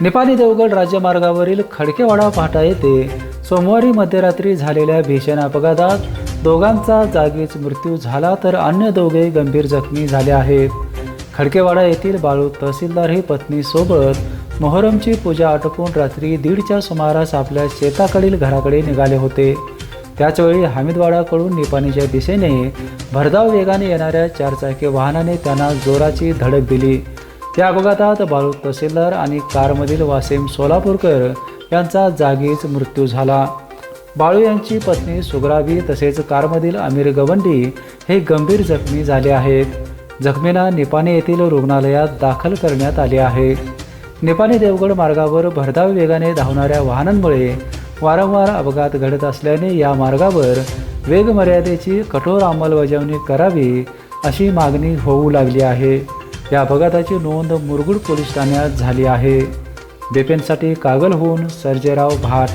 निपाणी देवगड राज्यमार्गावरील खडकेवाडा फाटा येथे सोमवारी मध्यरात्री झालेल्या भीषण अपघातात दोघांचा जागीच मृत्यू झाला तर अन्य दोघे गंभीर जखमी झाले आहेत. खडकेवाडा येथील बाळू तहसीलदार हे पत्नीसोबत मोहरमची पूजा आटोपून रात्री 1:30च्या सुमारास आपल्या शेताकडील घराकडे निघाले होते. त्याचवेळी हमीदवाडाकडून निपाणीच्या दिशेने भरधाव वेगाने येणाऱ्या चारचाकी वाहनाने त्यांना जोराची धडक दिली. या अपघातात बाळू तहसीलदार आणि कारमधील वासिम सोलापूरकर यांचा जागीच मृत्यू झाला. बाळू यांची पत्नी सुगराबी तसेच कारमधील अमीर गवंडी हे गंभीर जखमी झाले आहेत. जखमींना निपाणी येथील रुग्णालयात दाखल करण्यात आले आहे. निपाणी देवगड मार्गावर भरधाव वेगाने धावणाऱ्या वाहनांमुळे वारंवार अपघात घडत असल्याने या मार्गावर वेगमर्यादेची कठोर अंमलबजावणी करावी अशी मागणी होऊ लागली आहे. या अपघाताची नोंद मुरगुड पोलीस ठाण्यात झाली आहे. बेपेनसाठी कागलहून सर्जेराव भाट.